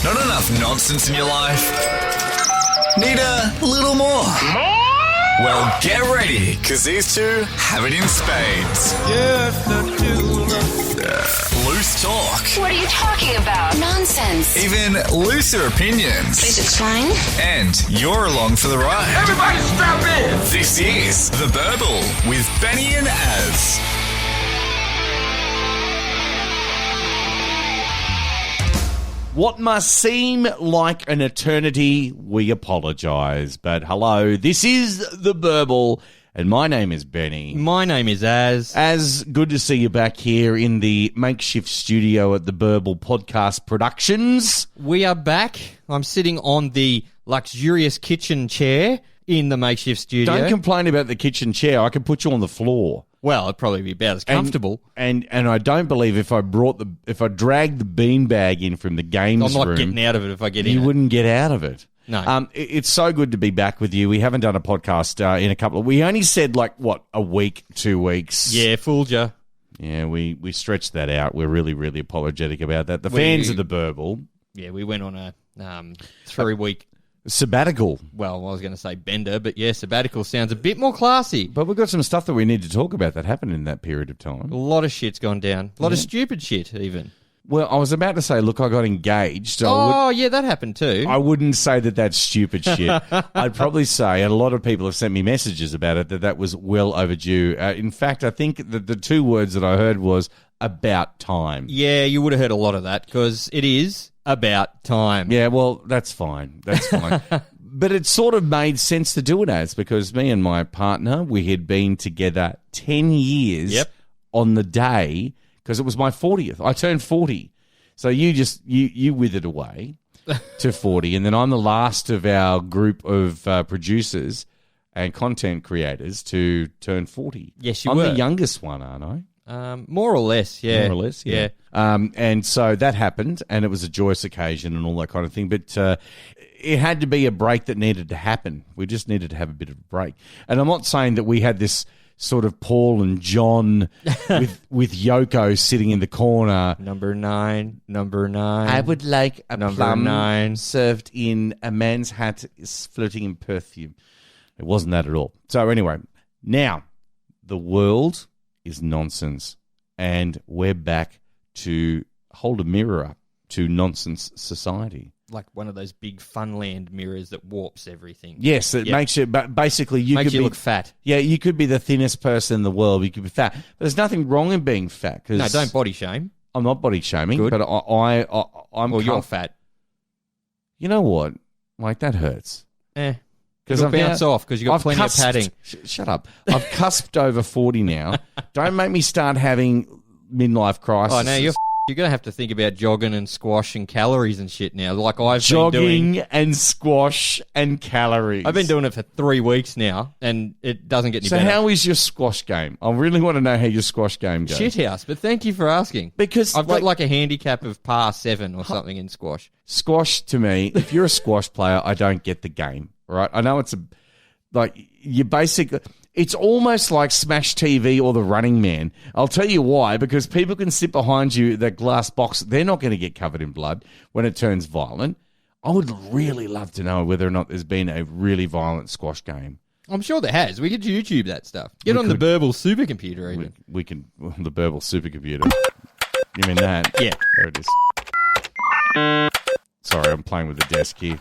Not enough nonsense in your life? Need a little more? Well, get ready, because these two have it in spades. Loose talk. What are you talking about? Nonsense. Even looser opinions. Please explain. And you're along for the ride. Everybody strap in! This is The Burble with Benny and Az. What must seem like an eternity, we apologise. But hello, this is The Burble, and my name is Benny. My name is Az. Az, good to see you back here in the makeshift studio at The Burble Podcast Productions. We are back. I'm sitting on the luxurious kitchen chair in the makeshift studio. Don't complain about the kitchen chair. I can put you on the floor. Well, it'd probably be about as comfortable. And I don't believe if I dragged the beanbag in from the games room, I'm not getting out of it if I get in. You wouldn't get out of it. No. It's so good to be back with you. We haven't done a podcast in a couple of... We only said, a week, 2 weeks. Yeah, fooled you. Yeah, we stretched that out. We're really, really apologetic about that. The fans of the Burble... Yeah, we went on a 3-week... sabbatical. Well, I was going to say bender, but yeah, sabbatical sounds a bit more classy. But we've got some stuff that we need to talk about that happened in that period of time. A lot of shit's gone down. A lot of stupid shit, even. Well, I was about to say, look, I got engaged. So yeah, that happened too. I wouldn't say that that's stupid shit. I'd probably say, and a lot of people have sent me messages about it, that was well overdue. In fact, I think that the two words that I heard was about time. Yeah, you would have heard a lot of that because it is about time. Yeah, well, that's fine. That's fine. But it sort of made sense to do it as, because me and my partner, we had been together 10 years on the day, because it was my 40th. I turned 40. So you withered away to 40. And then I'm the last of our group of producers and content creators to turn 40. Yes, you I'm were. the youngest one, aren't I? More or less, yeah. More or less, yeah. And so that happened, and it was a joyous occasion and all that kind of thing. But it had to be a break that needed to happen. We just needed to have a bit of a break. And I'm not saying that we had this sort of Paul and John with Yoko sitting in the corner. Number nine. I would like a Number plum 9 served in a man's hat floating in perfume. It wasn't that at all. So anyway, now the world is nonsense, and we're back to hold a mirror up to nonsense society. Like one of those big Funland mirrors that warps everything. Yes, it makes you, but basically you makes could you look fat. Yeah, you could be the thinnest person in the world. You could be fat. But there's nothing wrong in being fat. No, don't body shame. I'm not body shaming, Good. but I'm... Well, you're fat. You know what? Like, that hurts. Because I've bounce off because you've got plenty of padding. Shut up. I've cusped over 40 now. Don't make me start having midlife crisis. Oh, now you're going to have to think about jogging and squash and calories and shit now, like I've been doing. Jogging and squash and calories. I've been doing it for 3 weeks now, and it doesn't get any better. So how is your squash game? I really want to know how your squash game goes. Shithouse, but thank you for asking. Because I've got like a handicap of par 7 or something in squash. Squash, to me, if you're a squash player, I don't get the game, right? I know it's it's almost like Smash TV or The Running Man. I'll tell you why, because people can sit behind you, that glass box, they're not going to get covered in blood when it turns violent. I would really love to know whether or not there's been a really violent squash game. I'm sure there has. We could YouTube that stuff. Get on the Burble supercomputer even. We can, the Burble supercomputer. You mean that? Yeah. There it is. Sorry, I'm playing with the desk here.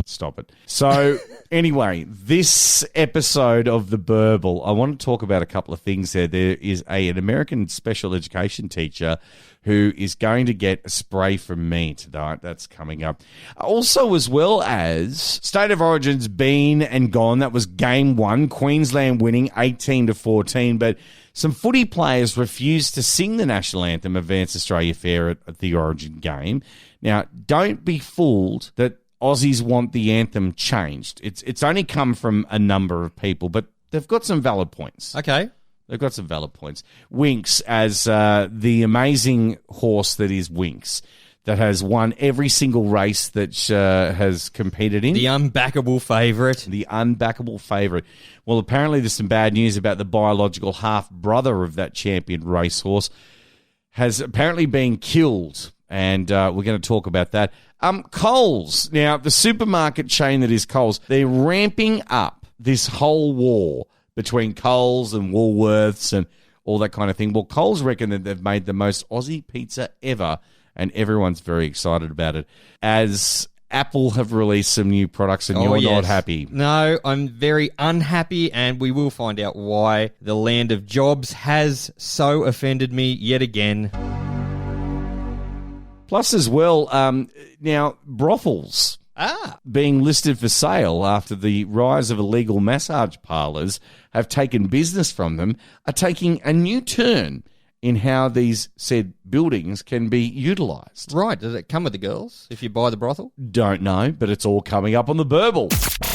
Stop it. So, anyway, this episode of The Burble, I want to talk about a couple of things there. There is an American special education teacher who is going to get a spray from me tonight. That's coming up. Also, as well as State of Origin's been and gone. That was game 1, Queensland winning 18-14, but some footy players refused to sing the national anthem, Advance Australia Fair, at the Origin game. Now, don't be fooled that Aussies want the anthem changed. It's only come from a number of people, but they've got some valid points. Okay. They've got some valid points. Winx, as the amazing horse that is Winx, that has won every single race that has competed in. The unbackable favourite. The unbackable favourite. Well, apparently there's some bad news about the biological half-brother of that champion racehorse. Has apparently been killed and we're going to talk about that. Coles. Now, the supermarket chain that is Coles, they're ramping up this whole war between Coles and Woolworths and all that kind of thing. Well, Coles reckon that they've made the most Aussie pizza ever, and everyone's very excited about it. As Apple have released some new products, and you're not happy. No, I'm very unhappy, and we will find out why the land of jobs has so offended me yet again. Plus, as well, now brothels being listed for sale after the rise of illegal massage parlours have taken business from them are taking a new turn in how these said buildings can be utilised. Right. Does it come with the girls if you buy the brothel? Don't know, but it's all coming up on The Burble.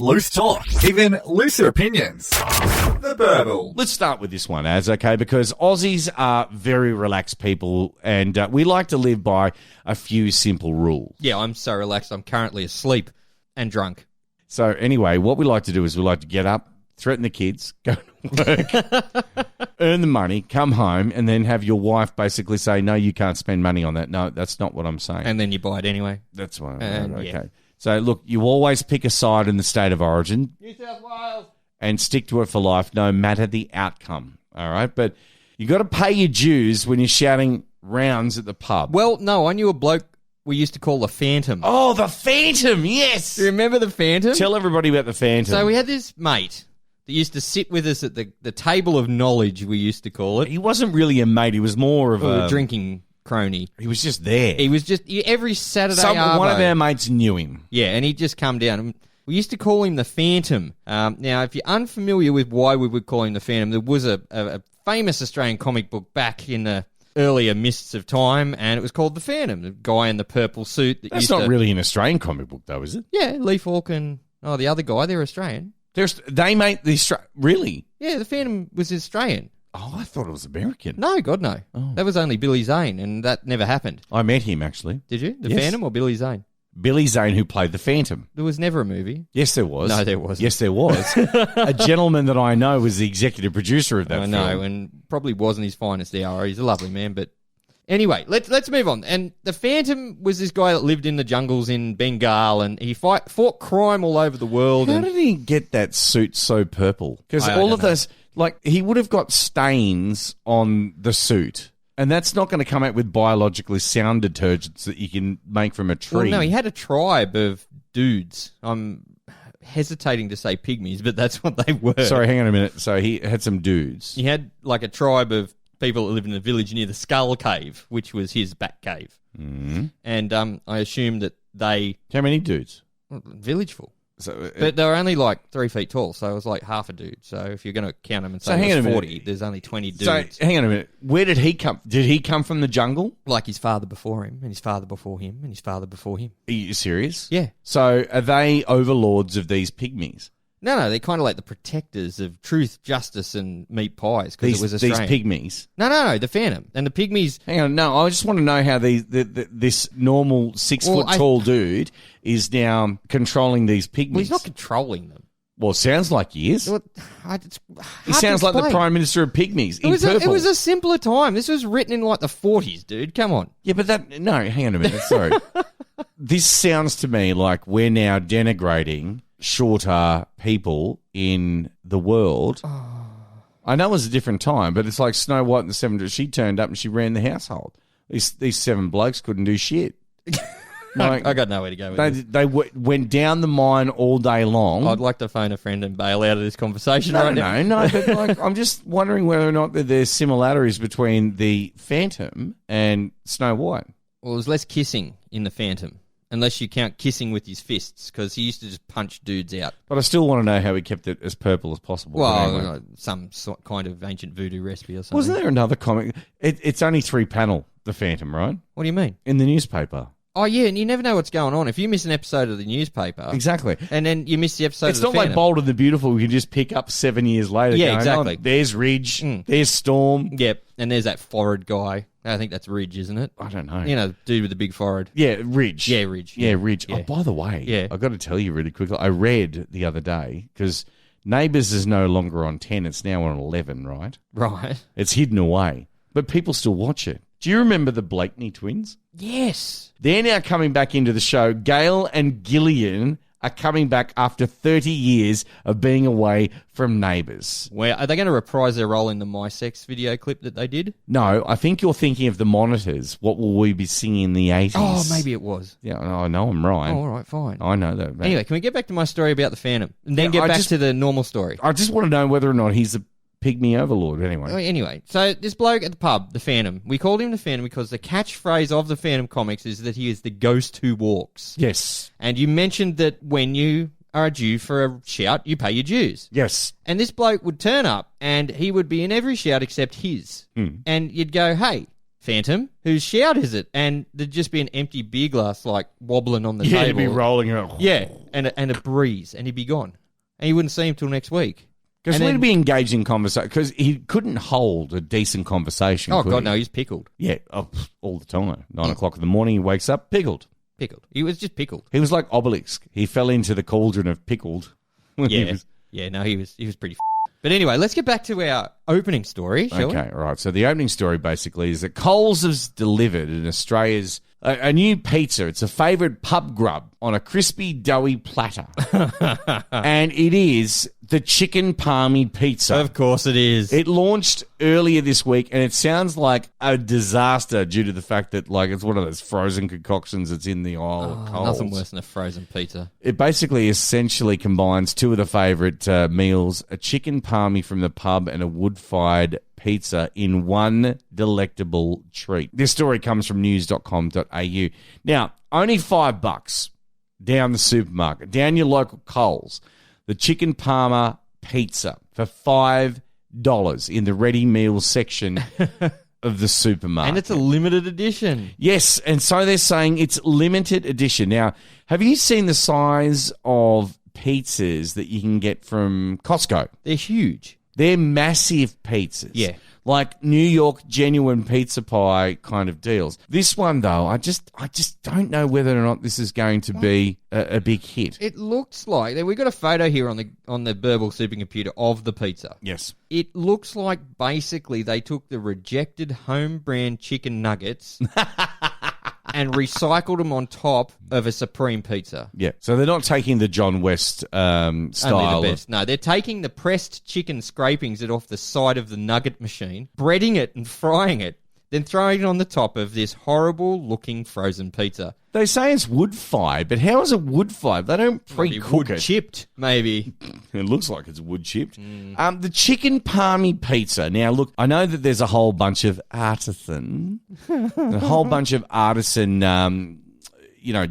Loose talk, even looser opinions. The Burble. Let's start with this one, okay, because Aussies are very relaxed people, and we like to live by a few simple rules. Yeah, I'm so relaxed. I'm currently asleep and drunk. So anyway, what we like to do is we like to get up, threaten the kids, go to work, earn the money, come home, and then have your wife basically say, no, you can't spend money on that. No, that's not what I'm saying. And then you buy it anyway. That's why. Okay. Yeah. So, look, you always pick a side in the state of origin. New South Wales. And stick to it for life, no matter the outcome, all right? But you got to pay your dues when you're shouting rounds at the pub. Well, no, I knew a bloke we used to call the Phantom. Oh, the Phantom, yes. Do you remember the Phantom? Tell everybody about the Phantom. So we had this mate that used to sit with us at the table of knowledge, we used to call it. He wasn't really a mate. He was more of a drinking crony. He was just there. He was just every Saturday. One of our mates knew him. Yeah, and he'd just come down. We used to call him the Phantom. Now, if you're unfamiliar with why we would call him the Phantom, there was a famous Australian comic book back in the earlier mists of time, and it was called The Phantom, the guy in the purple suit. That's not really an Australian comic book, though, is it? Yeah, Lee Falk and the other guy, they're Australian. They made the really? Yeah, the Phantom was Australian. Oh, I thought it was American. No, God, no. Oh. That was only Billy Zane, and that never happened. I met him, actually. Did you? The Yes. Phantom or Billy Zane? Billy Zane, who played the Phantom. There was never a movie. Yes, there was. No, there wasn't. Yes, there was. A gentleman that I know was the executive producer of that film. I know, and probably wasn't his finest hour. He's a lovely man, but anyway, let's move on. And the Phantom was this guy that lived in the jungles in Bengal, and he fought crime all over the world. How did he get that suit so purple? Because I all don't of know. those, like, he would have got stains on the suit. And that's not going to come out with biologically sound detergents that you can make from a tree. Well, no, he had a tribe of dudes. I'm hesitating to say pygmies, but that's what they were. Sorry, hang on a minute. So he had some dudes. He had like a tribe of people that lived in a village near the Skull Cave, which was his back cave. Mm. And I assume that they... How many dudes? Village full. So, But they were only like 3 feet tall, so it was like half a dude. So if you're going to count them and say hang on a there's minute. 40, there's only 20 dudes. So hang on a minute. Where did he come? Did he come from the jungle? Like his father before him, and his father before him, and his father before him. Are you serious? Yeah. So are they overlords of these pygmies? No, they're kind of like the protectors of truth, justice, and meat pies, because it was These Australian. pygmies? No, the Phantom. And the Pygmies... Hang on, no, I just want to know how this normal 6 foot tall dude is now controlling these pygmies. Well, he's not controlling them. Well, it sounds like he is. He sounds like the Prime Minister of Pygmies in purple. It was a simpler time. This was written in like the 40s, dude. Come on. Yeah, but no, hang on a minute, sorry. This sounds to me like we're now denigrating shorter people in the world. I know it was a different time, but it's like Snow White and the Seven Dwarfs. She turned up and she ran the household. These 7 blokes couldn't do shit. Like, I got nowhere to go with this. they went down the mine all day long. I'd like to phone a friend and bail out of this conversation now. No, but like, I'm just wondering whether or not there's similarities between the Phantom and Snow White. Well, there was less kissing in the Phantom, unless you count kissing with his fists, because he used to just punch dudes out. But I still want to know how he kept it as purple as possible. Well, Anyway. some kind of ancient voodoo recipe or something. Wasn't there another comic? It's only 3 panel, the Phantom, right? What do you mean? In the newspaper. Oh, yeah, and you never know what's going on. If you miss an episode of the newspaper... Exactly. And then you miss the episode It's of the not like Phantom. Bold and the Beautiful, we can just pick up 7 years later. Yeah, going, exactly. "Oh, there's Ridge, there's Storm. Yep, and there's that forehead guy. I think that's Ridge, isn't it? I don't know. You know, dude with the big forehead. Yeah, Ridge. Yeah, Ridge. Yeah, Ridge. Yeah. Oh, by the way, Yeah. I've got to tell you really quickly, I read the other day, because Neighbours is no longer on 10, it's now on 11, right? Right. It's hidden away, but people still watch it. Do you remember the Blakeney twins? Yes. They're now coming back into the show. Gail and Gillian are coming back after 30 years of being away from Neighbours. Where are they going to reprise their role in the My Sex video clip that they did? No, I think you're thinking of the Monitors. What will we be singing in the 80s? Oh, maybe it was. Yeah, I know I'm right. Oh, all right, fine. I know that. Anyway, can we get back to my story about the Phantom? And then Yeah, get back to the normal story. I just want to know whether or not he's a pygmy overlord anyway. Anyway, so this bloke at the pub, the Phantom, we called him the Phantom because the catchphrase of the Phantom comics is that he is the ghost who walks. Yes. And you mentioned that when you are due for a shout, you pay your dues. Yes. And this bloke would turn up and he would be in every shout except his. And you'd go, hey, Phantom, whose shout is it? And there'd just be an empty beer glass like wobbling on the table. Yeah, he'd be rolling around. Yeah, and a breeze, and he'd be gone. And you wouldn't see him till next week. Because we'd be engaged in conversation. Because he couldn't hold a decent conversation. Oh, could God, he? no, he's pickled. Yeah, all the time. 9 o'clock in the morning, he wakes up pickled. Pickled. He was just pickled. He was like Obelix. He fell into the cauldron of pickled. when he Yeah. was- Yeah, no, he was pretty But anyway, let's get back to our opening story, shall we? Okay, all right. So the opening story basically is that Coles has delivered in Australia's a new pizza. It's a favourite pub grub on a crispy, doughy platter. And it is the chicken palmy pizza. Of course it is. It launched earlier this week, and it sounds like a disaster due to the fact that, like, it's one of those frozen concoctions that's in the aisle of Coles. Nothing worse than a frozen pizza. It basically essentially combines two of the favourite meals, a chicken palmy from the pub and a wood-fired pizza in one delectable treat. This story comes from news.com.au. Now, only $5 down the supermarket, down your local Coles, the chicken parma pizza for $5 in the ready meals section of the supermarket. And it's a limited edition. Yes, and so they're saying it's limited edition. Now, have you seen the size of pizzas that you can get from Costco? They're huge. They're massive pizzas. Yeah. Like New York genuine pizza pie kind of deals. This one, though, I just don't know whether or not this is going to be a big hit. It looks like we've got a photo here on the Burble supercomputer of the pizza. Yes. It looks like basically they took the rejected home brand chicken nuggets and recycled them on top of a supreme pizza. Yeah. So they're not taking the John West style. Only the best. No, they're taking the pressed chicken scrapings that off the side of the nugget machine, breading it and frying it, then throwing it on the top of this horrible-looking frozen pizza. They say it's wood-fired, but how is it wood-fired? They don't pre-cook it. Wood-chipped, maybe. It looks like it's wood-chipped. The chicken palmy pizza. Now, look, I know that there's a whole bunch of artisan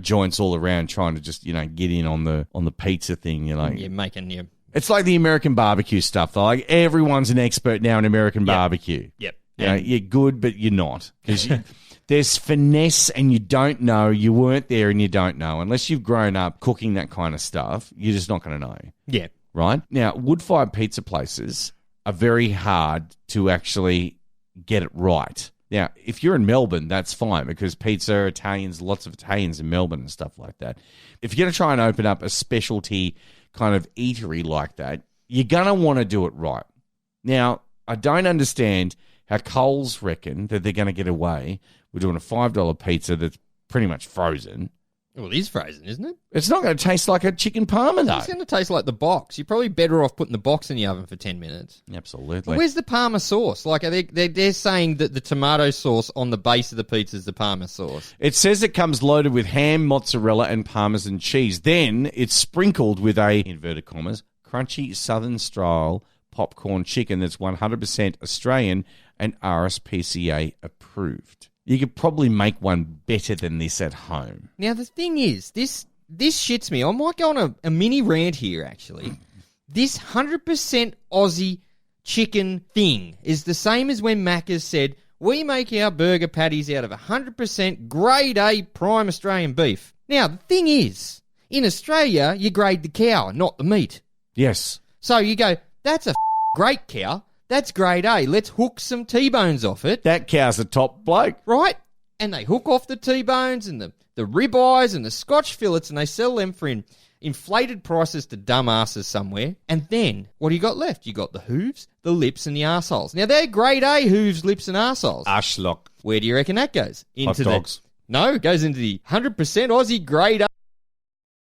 joints all around trying to just, get in on the pizza thing. You're making your... It's like the American barbecue stuff, though. Like, everyone's an expert now in American barbecue. Yep. You're good, but you're not. Because there's finesse and you don't know. You weren't there and you don't know. Unless you've grown up cooking that kind of stuff, you're just not going to know. Yeah. Right? Now, wood-fired pizza places are very hard to actually get it right. Now, if you're in Melbourne, that's fine because pizza, Italians, lots of Italians in Melbourne and stuff like that. If you're going to try and open up a specialty kind of eatery like that, you're going to want to do it right. Now, I don't understand how Coles reckon that they're going to get away with doing a $5 pizza that's pretty much frozen. Well, it is frozen, isn't it? It's not going to taste like a chicken parma, though. It's going to taste like the box. You're probably better off putting the box in the oven for 10 minutes. Absolutely. But where's the Parma sauce? Like, they're saying that the tomato sauce on the base of the pizza is the Parma sauce. It says it comes loaded with ham, mozzarella, and Parmesan cheese. Then it's sprinkled with a, inverted commas, crunchy southern-style popcorn chicken that's 100% Australian and RSPCA approved. You could probably make one better than this at home. Now, the thing is, this shits me. I might go on a mini rant here, actually. This 100% Aussie chicken thing is the same as when Macca's said, we make our burger patties out of 100% grade A prime Australian beef. Now, the thing is, in Australia, you grade the cow, not the meat. Yes. So you go, that's a great cow. That's grade A. Let's hook some T-bones off it. That cow's a top bloke. Right? And they hook off the T-bones and the ribeyes and the Scotch fillets and they sell them for inflated prices to dumbasses somewhere. And then, what do you got left? You got the hooves, the lips and the arseholes. Now, they're grade A hooves, lips and arseholes. Arschloch. Where do you reckon that goes? Hot dogs. No, it goes into the 100% Aussie grade